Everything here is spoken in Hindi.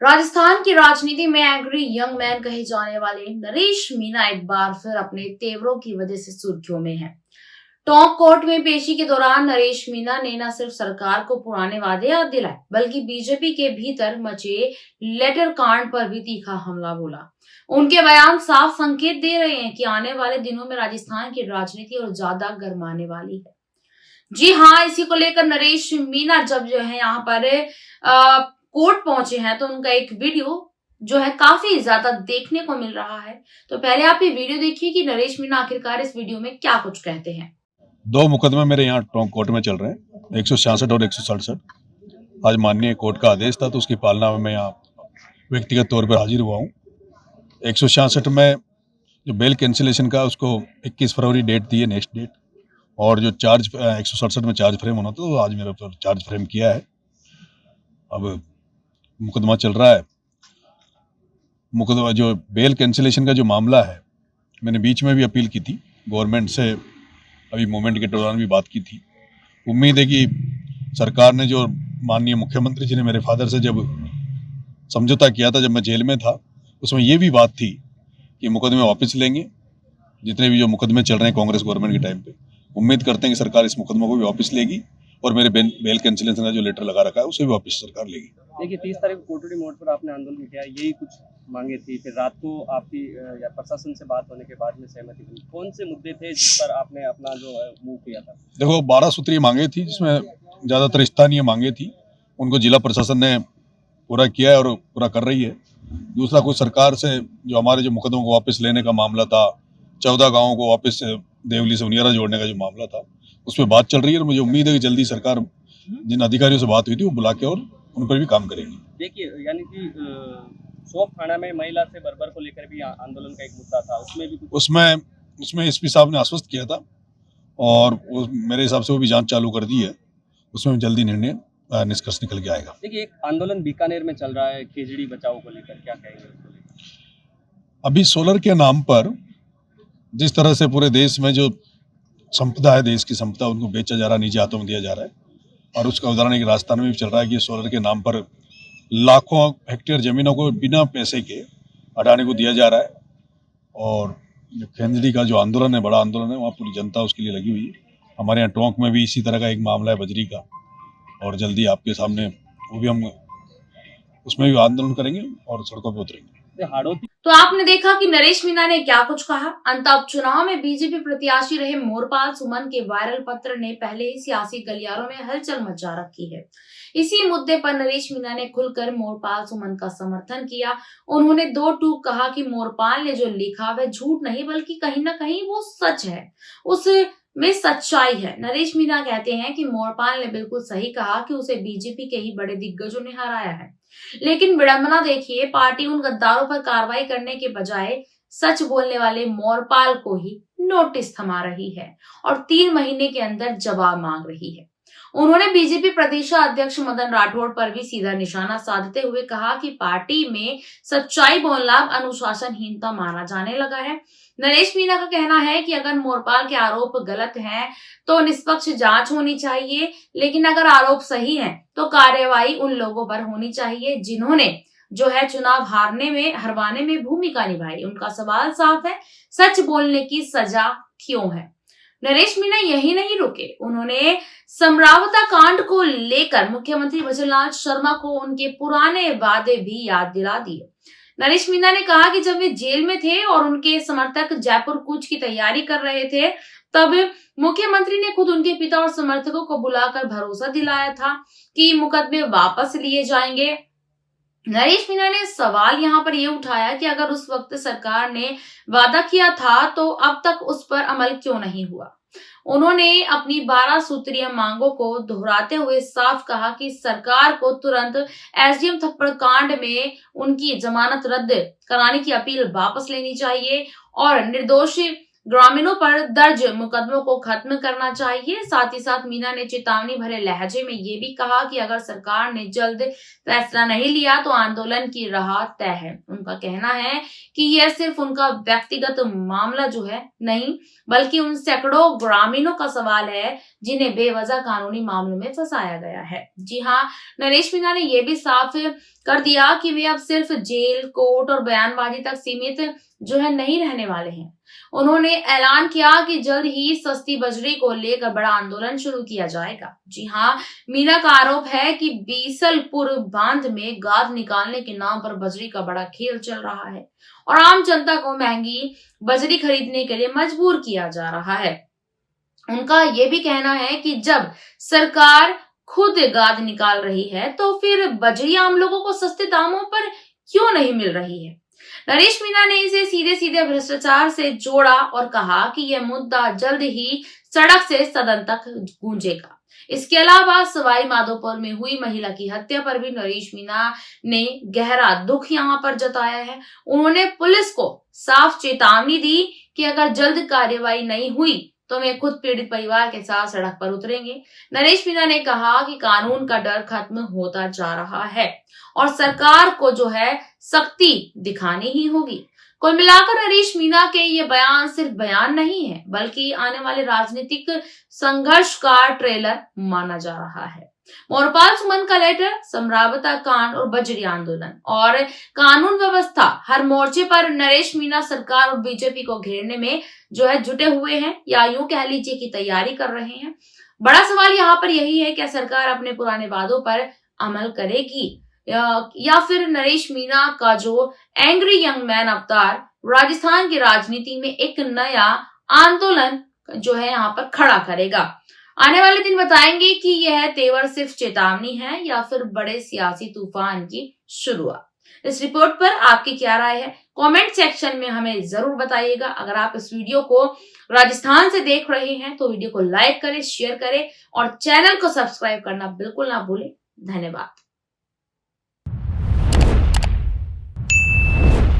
राजस्थान की राजनीति में एंग्री यंग मैन कहे जाने वाले नरेश मीणा एक बार फिर अपने तेवरों की वजह से सुर्खियों में हैं। टोंक कोर्ट में पेशी के दौरान नरेश मीणा ने न सिर्फ सरकार को पुराने वादे याद दिलाए, बल्कि बीजेपी के भीतर मचे लेटर कांड पर भी तीखा हमला बोला। उनके बयान साफ संकेत दे रहे हैं कि आने वाले दिनों में राजस्थान की राजनीति और ज्यादा गर्माने वाली है। जी हाँ, इसी को लेकर नरेश मीणा जब जो है यहाँ पर कोर्ट पहुंचे हैं तो उनका एक वीडियो जो है काफी ज्यादा देखने को मिल रहा है। तो पहले आप ये वीडियो देखिए कि नरेश मीणा आखिरकार इस वीडियो में क्या कुछ कहते हैं। दो मुकदमे मेरे यहाँ टोंक कोर्ट में चल रहे हैं, 166 और 167। आज माननीय कोर्ट का आदेश था तो उसकी पालना में मैं यहाँ व्यक्तिगत तौर पर हाजिर हुआ हूँ। 166 में जो बेल कैंसिलेशन का उसको 21 फरवरी डेट दी है, नेक्स्ट डेट, और जो चार्ज 167 में चार्ज फ्रेम होना था तो आज मेरे ऊपर चार्ज फ्रेम किया है। अब मुकदमा चल रहा है। मुकदमा जो बेल कैंसिलेशन का जो मामला है, मैंने बीच में भी अपील की थी गवर्नमेंट से, अभी मूवमेंट के दौरान भी बात की थी। उम्मीद है कि सरकार ने, जो माननीय मुख्यमंत्री जी ने मेरे फादर से जब समझौता किया था जब मैं जेल में था, उसमें ये भी बात थी कि मुकदमे वापस लेंगे। जितने भी जो मुकदमे चल रहे हैं कांग्रेस गवर्नमेंट के टाइम पे, उम्मीद करते हैं कि सरकार इस मुकदमे को भी वापस लेगी और मेरे बेल कैंसिलेशन का जो लेटर लगा रखा है उसे भी वापस सरकार लेगी। देखिए, 30 तारीख को कोटड़ी मोड़ पर आपने आंदोलन किया, यही कुछ मांगे थी, फिर रात को आपकी या प्रशासन से बात होने के बाद में सहमति बनी। कौन से मुद्दे थे जिस पर आपने अपना जो मूव किया था? देखो, 12 सूत्रीय मांगे थी जिसमें ज़्यादातर स्थानीय मांगे थी, उनको जिला प्रशासन ने पूरा किया है और पूरा कर रही है। दूसरा, कुछ सरकार से जो हमारे जो मुकदमों को वापस लेने का मामला था, 14 गाँवों को वापस देवली से उनियारा जोड़ने का जो मामला था, उस पर बात चल रही है और मुझे उम्मीद है कि जल्दी सरकार जिन अधिकारियों से बात हुई थी वो बुला के और उन पर भी काम करेगी। देखिए, यानी कि सोप थाना में महिला से बर्बर को लेकर भी आंदोलन का एक मुद्दा था, उसमें भी उसमें एसपी साहब ने आश्वस्त किया था और मेरे हिसाब से वो भी जांच चालू कर दी है। उसमें जल्दी निर्णय निष्कर्ष निकल के आएगा। देखिए, एक आंदोलन बीकानेर में चल रहा है खेजड़ी बचाओ को लेकर, क्या कहेंगे? अभी सोलर के नाम पर जिस तरह से पूरे देश में जो संपदा है, देश की संपदा, उनको बेचा जा रहा है, निजी हाथों में दिया जा रहा है, और उसका उदाहरण एक राजस्थान में भी चल रहा है कि सोलर के नाम पर लाखों हेक्टेयर जमीनों को बिना पैसे के अडानी को दिया जा रहा है। और जो खेजड़ी का जो आंदोलन है, बड़ा आंदोलन है, वहाँ पूरी जनता उसके लिए लगी हुई है। हमारे यहाँ टोंक में भी इसी तरह का एक मामला है बजरी का, और जल्दी आपके सामने वो भी हम उसमें भी आंदोलन करेंगे और सड़कों पर उतरेंगे। तो आपने देखा कि नरेश मीणा ने क्या कुछ कहा। अंततः उपचुनाव में बीजेपी प्रत्याशी रहे मोरपाल सुमन के वायरल पत्र ने पहले ही सियासी गलियारों में हलचल मचा रखी है। इसी मुद्दे पर नरेश मीणा ने खुलकर मोरपाल सुमन का समर्थन किया। उन्होंने दो टूक कहा कि मोरपाल ने जो लिखा वह झूठ नहीं बल्कि कहीं ना कहीं वो सच है, उस में सच्चाई है। नरेश मीणा कहते हैं कि मोरपाल ने बिल्कुल सही कहा कि उसे बीजेपी के ही बड़े दिग्गजों ने हराया है, लेकिन विडंबना देखिए, पार्टी उन गद्दारों पर कार्रवाई करने के बजाय सच बोलने वाले मोरपाल को ही नोटिस थमा रही है और 3 महीने के अंदर जवाब मांग रही है। उन्होंने बीजेपी प्रदेश अध्यक्ष मदन राठौड़ पर भी सीधा निशाना साधते हुए कहा कि पार्टी में सच्चाई बोलना अनुशासनहीनता माना जाने लगा है। नरेश मीणा का कहना है कि अगर मोरपाल के आरोप गलत हैं तो निष्पक्ष जांच होनी चाहिए, लेकिन अगर आरोप सही हैं तो कार्यवाही उन लोगों पर होनी चाहिए जिन्होंने जो है चुनाव हरवाने में भूमिका निभाई। उनका सवाल साफ है, सच बोलने की सजा क्यों है? नरेश मीणा यही नहीं रुके, उन्होंने समरावता कांड को लेकर मुख्यमंत्री वजरलाल शर्मा को उनके पुराने वादे भी याद दिला दिए। नरेश मीणा ने कहा कि जब वे जेल में थे और उनके समर्थक जयपुर कूच की तैयारी कर रहे थे, तब मुख्यमंत्री ने खुद उनके पिता और समर्थकों को बुलाकर भरोसा दिलाया था कि मुकदमे वापस लिए जाएंगे। नरेश मीणा ने सवाल यहाँ पर यह उठाया कि अगर उस वक्त सरकार ने वादा किया था तो अब तक उस पर अमल क्यों नहीं हुआ। उन्होंने अपनी 12 सूत्रीय मांगों को दोहराते हुए साफ कहा कि सरकार को तुरंत एसडीएम थप्पड़ कांड में उनकी जमानत रद्द कराने की अपील वापस लेनी चाहिए और निर्दोष ग्रामीणों पर दर्ज मुकदमों को खत्म करना चाहिए। साथ ही साथ मीना ने चेतावनी भरे लहजे में ये भी कहा कि अगर सरकार ने जल्द फैसला नहीं लिया तो आंदोलन की राह तय है। उनका कहना है कि यह सिर्फ उनका व्यक्तिगत मामला जो है नहीं, बल्कि उन सैकड़ों ग्रामीणों का सवाल है जिन्हें बेवजह कानूनी मामलों में फंसाया गया है। जी हाँ, नरेश मीना ने यह भी साफ कर दिया कि वे अब सिर्फ जेल, कोर्ट और बयानबाजी तक सीमित जो है नहीं रहने वाले हैं। उन्होंने ऐलान किया कि जल्द ही सस्ती बजरी को लेकर बड़ा आंदोलन शुरू किया जाएगा। जी हाँ, मीना का आरोप है कि बीसलपुर बांध में गाद निकालने के नाम पर बजरी का बड़ा खेल चल रहा है और आम जनता को महंगी बजरी खरीदने के लिए मजबूर किया जा रहा है। उनका यह भी कहना है कि जब सरकार खुद गाद निकाल रही है तो फिर बजरी आम लोगों को सस्ते दामों पर क्यों नहीं मिल रही है। नरेश मीना ने इसे सीधे सीधे भ्रष्टाचार से जोड़ा और कहा कि यह मुद्दा जल्द ही सड़क से सदन तक गूंजेगा। इसके अलावा सवाई माधोपुर में हुई महिला की हत्या पर भी नरेश मीना ने गहरा दुख यहां पर जताया है। उन्होंने पुलिस को साफ चेतावनी दी कि अगर जल्द कार्यवाही नहीं हुई तो वे खुद पीड़ित परिवार के साथ सड़क पर उतरेंगे। नरेश मीना ने कहा कि कानून का डर खत्म होता जा रहा है और सरकार को जो है सख्ती दिखानी ही होगी। कुल मिलाकर नरेश मीना के ये बयान सिर्फ बयान नहीं है, बल्कि आने वाले राजनीतिक संघर्ष का ट्रेलर माना जा रहा है। मोरपाल सुमन का लेटर, समरावता कांड और बजरी आंदोलन और कानून व्यवस्था, हर मोर्चे पर नरेश मीना सरकार और बीजेपी को घेरने में जो है जुटे हुए हैं या यूं कह लीजिए कि तैयारी कर रहे हैं। बड़ा सवाल यहाँ पर यही है, क्या सरकार अपने पुराने वादों पर अमल करेगी या फिर नरेश मीना का जो एंग्री यंग मैन अवतार राजस्थान की राजनीति में एक नया आंदोलन जो है यहाँ पर खड़ा करेगा। आने वाले दिन बताएंगे कि यह तेवर सिर्फ चेतावनी है या फिर बड़े सियासी तूफान की शुरुआत। इस रिपोर्ट पर आपकी क्या राय है, कमेंट सेक्शन में हमें जरूर बताइएगा। अगर आप इस वीडियो को राजस्थान से देख रहे हैं तो वीडियो को लाइक करें, शेयर करें और चैनल को सब्सक्राइब करना बिल्कुल ना भूलें। धन्यवाद।